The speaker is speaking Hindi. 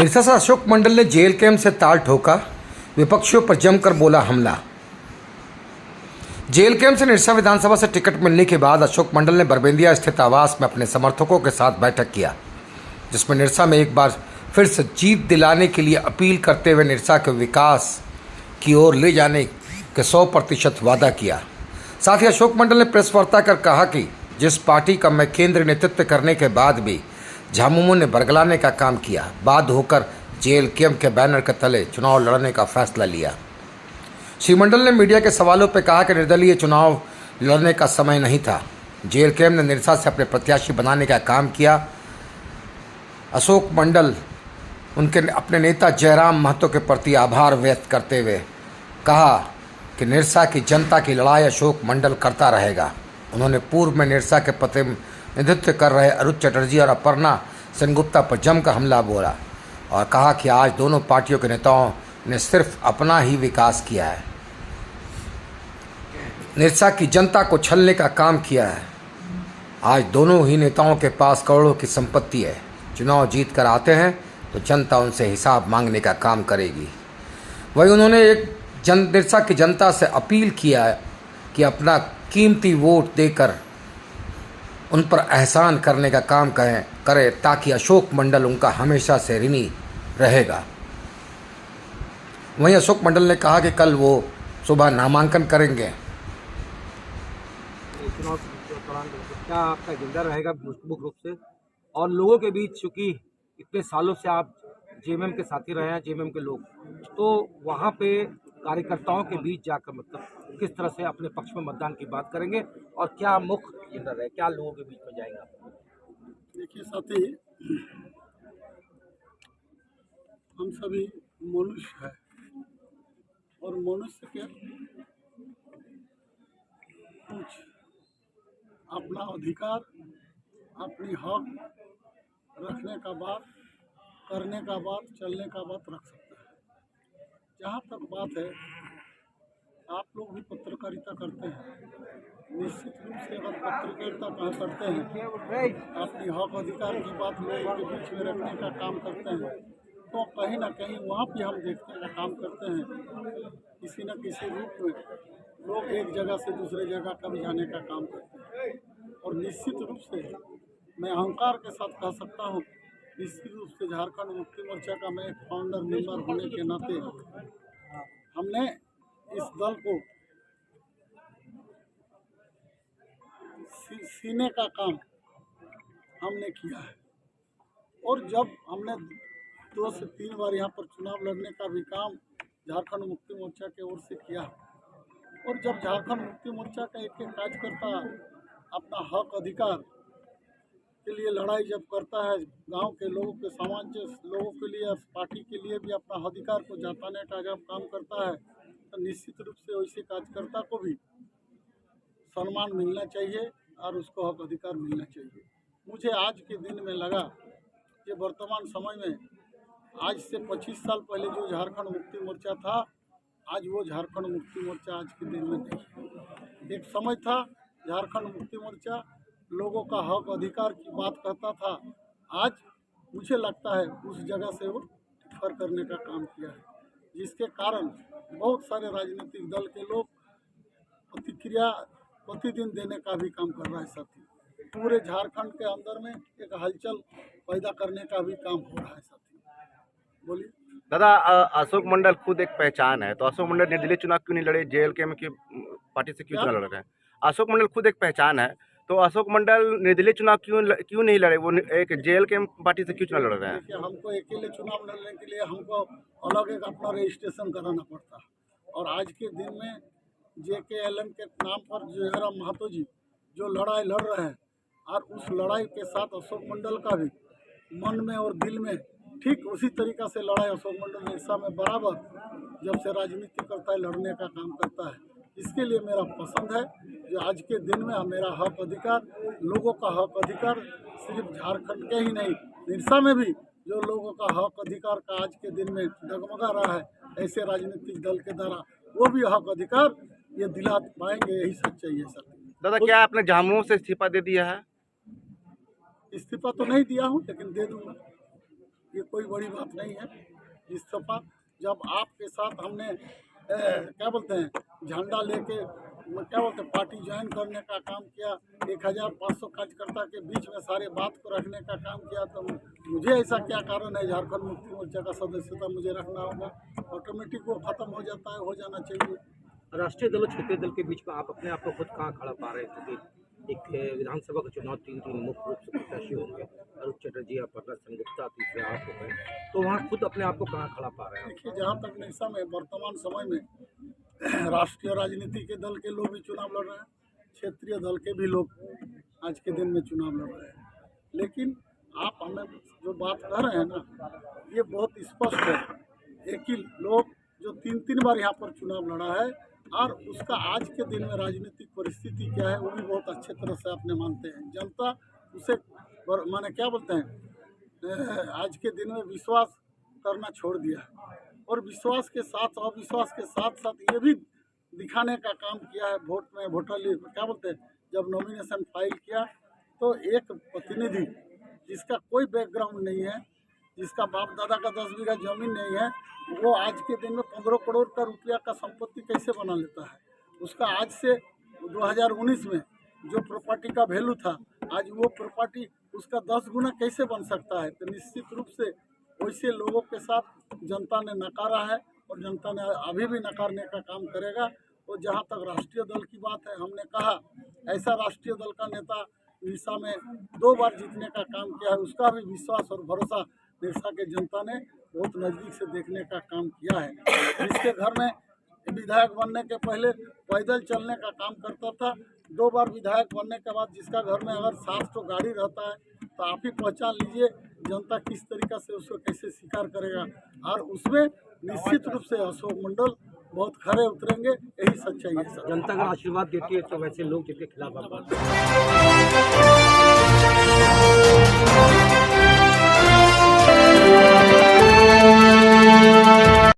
निरसा से अशोक मंडल ने जेल कैंप से ताल ठोका, विपक्षियों पर जमकर बोला हमला। जेल कैंप से निरसा विधानसभा से टिकट मिलने के बाद अशोक मंडल ने बरबेंदिया स्थित आवास में अपने समर्थकों के साथ बैठक किया, जिसमें निरसा में एक बार फिर से जीत दिलाने के लिए अपील करते हुए निरसा के विकास की ओर ले जाने के 100% वादा किया। साथ ही अशोक मंडल ने प्रेस वार्ता कर कहा कि जिस पार्टी का मैं केंद्रीय नेतृत्व करने के बाद भी झामुमो ने बरगलाने का काम किया, बाध्य होकर जेल कैंप के बैनर के तले चुनाव लड़ने का फैसला लिया। श्री मंडल ने मीडिया के सवालों पर कहा कि निर्दलीय चुनाव लड़ने का समय नहीं था। जेल कैंप ने निरसा से अपने प्रत्याशी बनाने का काम किया। अशोक मंडल उनके अपने नेता जयराम महतो के प्रति आभार व्यक्त करते हुए कहा कि निरसा की जनता की लड़ाई अशोक मंडल करता रहेगा। उन्होंने पूर्व में निरसा के प्रतिनिधित्व कर रहे अरुण चटर्जी और अपर्णा सेनगुप्ता पर जमकर हमला बोला और कहा कि आज दोनों पार्टियों के नेताओं ने सिर्फ अपना ही विकास किया है, निरसा की जनता को छलने का काम किया है। आज दोनों ही नेताओं के पास करोड़ों की संपत्ति है। चुनाव जीत कर आते हैं तो जनता उनसे हिसाब मांगने का काम करेगी। वहीं उन्होंने निरसा की जनता से अपील किया है कि अपना कीमती वोट देकर उन पर एहसान करने का काम करे ताकि अशोक मंडल उनका हमेशा से ऋणी रहेगा। वहीं अशोक मंडल ने कहा कि कल वो सुबह नामांकन करेंगे। चुनाव के दौरान क्या आपका एजेंडा रहेगा मुख्य रूप से, और लोगों के बीच, चूँकि इतने सालों से आप जेएमएम के साथी रहे हैं, जेएमएम के लोग, तो वहाँ पे कार्यकर्ताओं के बीच जाकर मतलब किस तरह से अपने पक्ष में मतदान की बात करेंगे और क्या मुख्य एजेंडा रहेगा, क्या लोगों के बीच में जाएगा? देखिए साथी, हम सभी मनुष्य हैं और मनुष्य के कुछ अपना अधिकार, अपनी हक रखने का बात, करने का बात, चलने का बात रख सकता है। जहाँ तक बात है, आप लोग भी पत्रकारिता करते हैं, निश्चित रूप से अगर पत्रकारिता करते हैं, अपनी हक अधिकार की बात लोगों के बीच में रखने का काम करते हैं, तो कहीं ना कहीं वहाँ भी हम देखने का काम करते हैं। किसी न किसी रूप में लोग एक जगह से दूसरे जगह कब जाने का काम करते हैं। और निश्चित रूप से मैं अहंकार के साथ कह सकता हूँ, निश्चित रूप से झारखंड मुक्ति मोर्चा का मैं एक फाउंडर मेंबर होने के नाते हमने इस दल को सीने का काम हमने किया है। और जब हमने 2 से 3 बार यहाँ पर चुनाव लड़ने का भी काम झारखंड मुक्ति मोर्चा की ओर से किया, और जब झारखंड मुक्ति मोर्चा का एक कार्यकर्ता अपना हक अधिकार के लिए लड़ाई जब करता है, गांव के लोगों के, समाज के लोगों के लिए, पार्टी के लिए भी अपना अधिकार को जताने का जब काम करता है, तो निश्चित रूप से वैसे कार्यकर्ता को भी सम्मान मिलना चाहिए और उसको हक अधिकार मिलना चाहिए। मुझे आज के दिन में लगा कि वर्तमान समय में आज से 25 साल पहले जो झारखंड मुक्ति मोर्चा था, आज वो झारखंड मुक्ति मोर्चा आज के दिन में नहीं। एक समय था झारखंड मुक्ति मोर्चा लोगों का हक अधिकार की बात कहता था। आज मुझे लगता है उस जगह से वो डिफर करने का काम किया है, जिसके कारण बहुत सारे राजनीतिक दल के लोग प्रतिक्रिया प्रतिदिन देने का भी काम कर रहा है। साथी, पूरे झारखंड के अंदर में एक हलचल पैदा करने का भी काम हो रहा है। साथी, बोलिए। दादा, अशोक मंडल खुद एक पहचान है, तो अशोक मंडल निर्दलीय चुनाव क्यों नहीं लड़े? जेल कैंप की पार्टी से क्यों चुनाव लड़ रहे हैं? अशोक मंडल खुद एक पहचान है, तो अशोक मंडल निर्दलीय चुनाव क्यों नहीं लड़े? वो एक जेल कैंप पार्टी से क्यों चुनाव लड़ रहे हैं? देखिए, हमको अकेले चुनाव लड़ने के लिए हमको अलग एक अपना रजिस्ट्रेशन कराना पड़ता है, और आज के दिन में JKLM के नाम पर जयराम महतो जी जो लड़ाई लड़ रहे हैं, और उस लड़ाई के साथ अशोक मंडल का भी मन में और दिल में ठीक उसी तरीक़ा से लड़ाई अशोक मंडल निरसा में बराबर जब से राजनीति करता है लड़ने का काम करता है। इसके लिए मेरा पसंद है कि आज के दिन में मेरा हक अधिकार, लोगों का हक अधिकार, सिर्फ झारखंड के ही नहीं, निरसा में भी जो लोगों का हक अधिकार का आज के दिन में डगमगा रहा है, ऐसे राजनीतिक दल के द्वारा वो भी हक अधिकार ये दिला पाएंगे, यही सच्चाई है। सर दादा, क्या आपने झामुमो से इस्तीफा दे दिया है? इस्तीफा तो नहीं दिया हूँ, लेकिन दे दूंगा। ये कोई बड़ी बात नहीं है। इस्तीफा जब आपके साथ हमने क्या बोलते हैं झंडा लेके क्या बोलते हैं पार्टी ज्वाइन करने का काम किया, 1500 कार्यकर्ता के बीच में सारे बात को रखने का काम किया, तो मुझे ऐसा क्या कारण है झारखंड मुक्ति मोर्चा का सदस्यता मुझे रखना होगा? ऑटोमेटिक वो खत्म हो जाता है, हो जाना चाहिए। राष्ट्रीय दल और क्षेत्रीय दल के बीच में आप अपने आप को खुद कहाँ खड़ा पा रहे हैं? क्योंकि एक विधानसभा का चुनाव 3 मुख्य रूप से प्रत्याशी होंगे, अरूप चटर्जी, अपर्णा सेनगुप्ता, तीसरे आप हो गए, तो वहाँ खुद अपने आप को कहाँ खड़ा पा रहे हैं? देखिए, जहाँ तक निशा में वर्तमान समय में राष्ट्रीय राजनीति के दल के लोग भी चुनाव लड़ रहे हैं, क्षेत्रीय दल के भी लोग आज के दिन में चुनाव लड़ रहे हैं, लेकिन आप हमें जो बात कर रहे हैं ना, ये बहुत स्पष्ट है। एक ही लोग जो 3 बार यहाँ पर चुनाव लड़ा है और उसका आज के दिन में राजनीतिक परिस्थिति क्या है वो भी बहुत अच्छे तरह से अपने मानते हैं। जनता उसे माने क्या बोलते हैं, आज के दिन में विश्वास करना छोड़ दिया और विश्वास के साथ अविश्वास के साथ साथ ये भी दिखाने का काम किया है। वोट में वोटर क्या बोलते हैं, जब नॉमिनेशन फाइल किया तो एक प्रतिनिधि जिसका कोई बैकग्राउंड नहीं है, जिसका बाप दादा का 10 बीघा जमीन नहीं है, वो आज के दिन में 15 करोड़ का रुपया का संपत्ति कैसे बना लेता है? उसका आज से 2019 में जो प्रॉपर्टी का वैल्यू था, आज वो प्रॉपर्टी उसका 10 गुना कैसे बन सकता है? तो निश्चित रूप से वैसे लोगों के साथ जनता ने नकारा है और जनता ने अभी भी नकारने का काम करेगा। और जहाँ तक राष्ट्रीय दल की बात है, हमने कहा ऐसा राष्ट्रीय दल का नेता निशा में 2 बार जीतने का काम किया है, उसका भी विश्वास और भरोसा निशा के जनता ने बहुत नज़दीक से देखने का काम किया है। जिसके घर में विधायक बनने के पहले पैदल चलने का काम करता था, 2 बार विधायक बनने के बाद जिसका घर में अगर 7 तो गाड़ी रहता है, तो आप ही पहचान लीजिए जनता किस तरीक़े से उसको कैसे स्वीकार करेगा। और उसमें निश्चित रूप से अशोक मंडल बहुत खरे उतरेंगे, यही सच्चाई है। जनता का आशीर्वाद देती है तो वैसे लोग जिनके खिलाफ आप बात